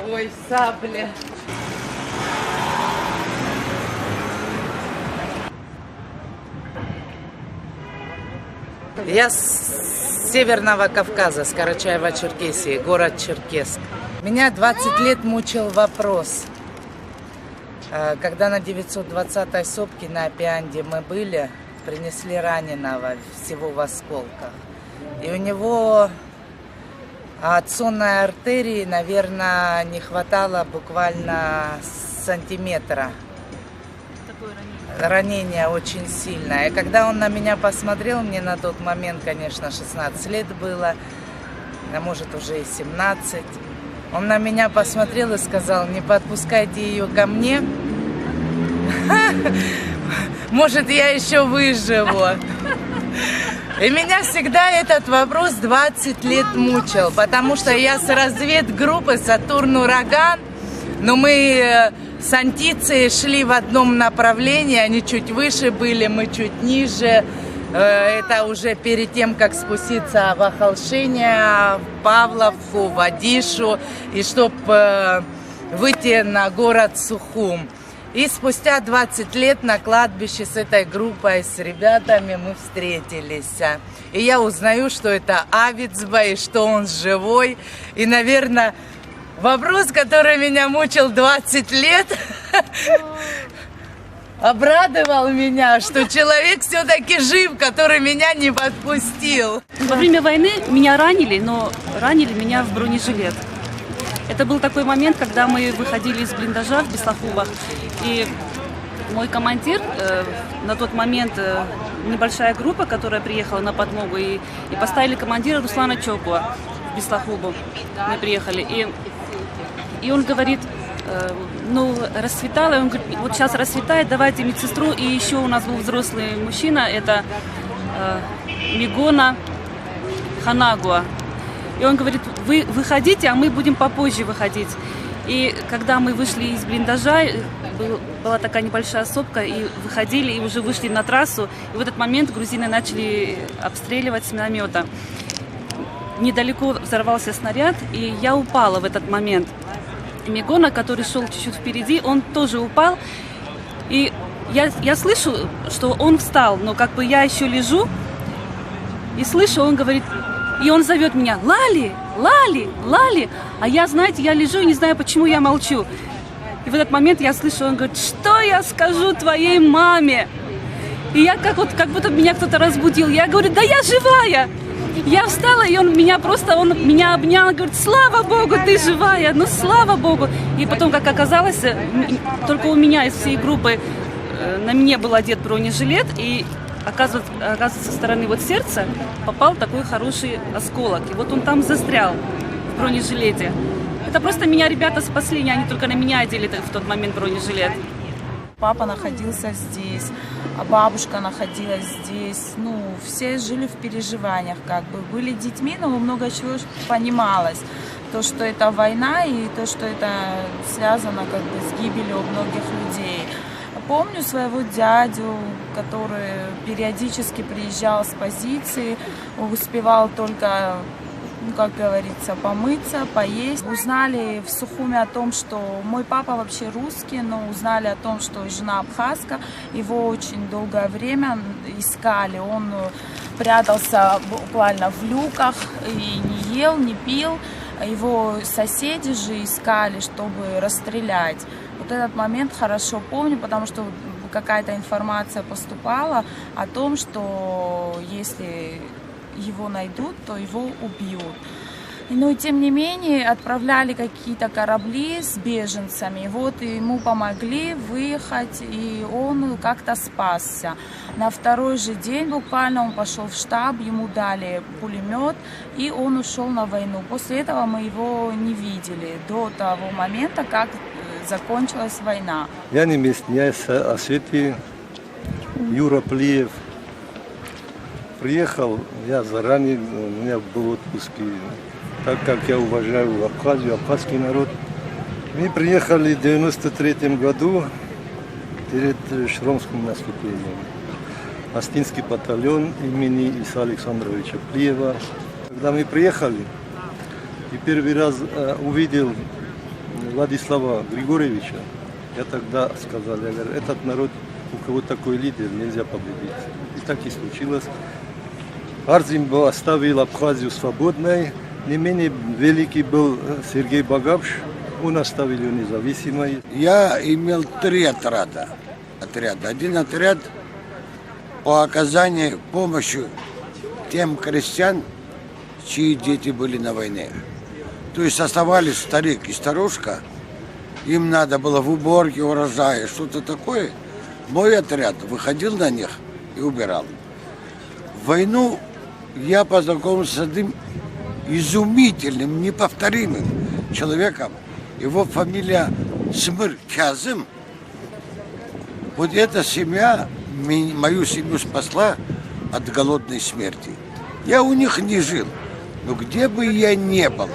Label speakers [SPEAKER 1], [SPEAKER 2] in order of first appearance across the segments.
[SPEAKER 1] Ой, сабля. Я с Северного Кавказа, с Карачаева-Черкесии, город Черкесск. Меня 20 лет мучил вопрос. Когда на 920-й сопке на Апианде мы были, принесли раненого всего в осколках. И у него от сонной артерии, наверное, не хватало буквально сантиметра. Ранение очень сильное. И когда он на меня посмотрел, мне на тот момент, конечно, 16 лет было, а может уже и 17. Он на меня посмотрел и сказал: не подпускайте ее ко мне. Может, я еще выживу. И меня всегда этот вопрос 20 лет мучил, потому что я с разведгруппы «Сатурн-Ураган», но мы с Антицией шли в одном направлении, они чуть выше были, мы чуть ниже. Это уже перед тем, как спуститься в Ахалшине, в Павловку, в Адишу, и чтобы выйти на город Сухум. И спустя 20 лет на кладбище с этой группой, с ребятами мы встретились. И я узнаю, что это Авицба, и что он живой. И, наверное, вопрос, который меня мучил 20 лет, обрадовал меня, что человек все-таки жив, который меня не подпустил.
[SPEAKER 2] Во время войны меня ранили, но ранили меня в бронежилет. Это был такой момент, когда мы выходили из блиндажа в Беслахубах, и мой командир, на тот момент небольшая группа, которая приехала на подмогу, и поставили командира Руслана Чокуа в Беслахубу. Мы приехали, и он говорит: ну, расцветало, он говорит: вот сейчас расцветает, давайте медсестру. И еще у нас был взрослый мужчина, это Мигона Ханагуа. И он говорит: вы выходите, а мы будем попозже выходить. И когда мы вышли из блиндажа, была такая небольшая сопка, и выходили, и уже вышли на трассу. И в этот момент грузины начали обстреливать с миномета. Недалеко взорвался снаряд, и я упала в этот момент. И Мигона, который шел чуть-чуть впереди, он тоже упал. И я слышу, что он встал, но как бы я еще лежу, и слышу, он говорит... И он зовет меня: Лали, Лали, Лали. А я, знаете, я лежу и не знаю, почему я молчу. И в этот момент я слышу, он говорит: что я скажу твоей маме? И я как будто меня кто-то разбудил. Я говорю: да я живая. Я встала, и он меня обнял, и говорит: слава Богу, ты живая, ну слава Богу. И потом, как оказалось, только у меня из всей группы на мне был одет бронежилет, и оказывается, со стороны вот сердца попал такой хороший осколок. И вот он там застрял в бронежилете. Это просто меня ребята спасли, они только на меня одели в тот момент бронежилет.
[SPEAKER 3] Папа находился здесь, а бабушка находилась здесь. Ну, все жили в переживаниях, как бы. Были детьми, но много чего понималось. То, что это война, и то, что это связано как бы с гибелью многих людей. Помню своего дядю, который периодически приезжал с позиции, успевал только, ну, как говорится, помыться, поесть. Узнали в Сухуме о том, что мой папа вообще русский, но узнали о том, что жена абхазка. Его очень долгое время искали. Он прятался буквально в люках и не ел, не пил. Его соседи же искали, чтобы расстрелять. Вот этот момент хорошо помню, потому что какая-то информация поступала о том, что если его найдут, то его убьют. Но тем не менее отправляли какие-то корабли с беженцами. Вот ему помогли выехать, и он как-то спасся. На второй же день буквально он пошел в штаб, ему дали пулемет, и он ушел на войну. После этого мы его не видели до того момента, как закончилась война.
[SPEAKER 4] Я не местный, я из Осетии, Юра Плиев. Приехал я заранее, у меня был отпуск. Так как я уважаю Абхазию, абхазский народ. Мы приехали в 1993 году перед Шромским наступлением. Астинский батальон имени Иса Александровича Плиева. Когда мы приехали, и первый раз увидел Владислава Григорьевича, я тогда сказал, я говорю, этот народ, у кого такой лидер, нельзя победить. И так и случилось. Арзим оставил Абхазию свободной. Не менее великий был Сергей Багапш, он оставил ее независимой.
[SPEAKER 5] Я имел 3 отряда. Один отряд по оказанию помощи тем крестьян, чьи дети были на войне. То есть оставались старик и старушка, им надо было в уборке урожая, что-то такое. Мой отряд выходил на них и убирал. В войну я познакомился с одним изумительным, неповторимым человеком. Его фамилия Смыр Казым. Вот эта семья мою семью спасла от голодной смерти. Я у них не жил, но где бы я ни был,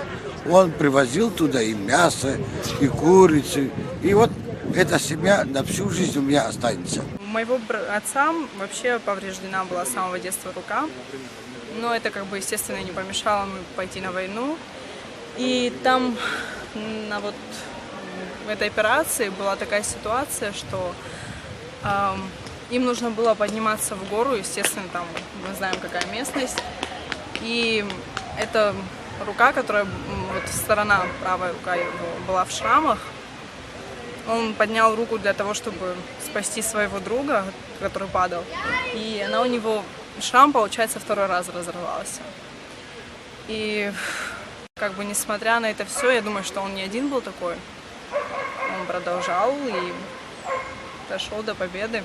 [SPEAKER 5] он привозил туда и мясо, и курицу. И вот эта семья на всю жизнь у меня останется.
[SPEAKER 6] У моего отца вообще повреждена была с самого детства рука. Но это, естественно, не помешало ему пойти на войну. И там, в этой операции была такая ситуация, что им нужно было подниматься в гору, естественно, там мы знаем, какая местность. И эта рука, сторона, правая рука его была в шрамах. Он поднял руку для того, чтобы спасти своего друга, который падал. И она у него, шрам, получается, 2-й раз разорвался. И несмотря на это все, я думаю, что он не один был такой. Он продолжал и дошел до победы.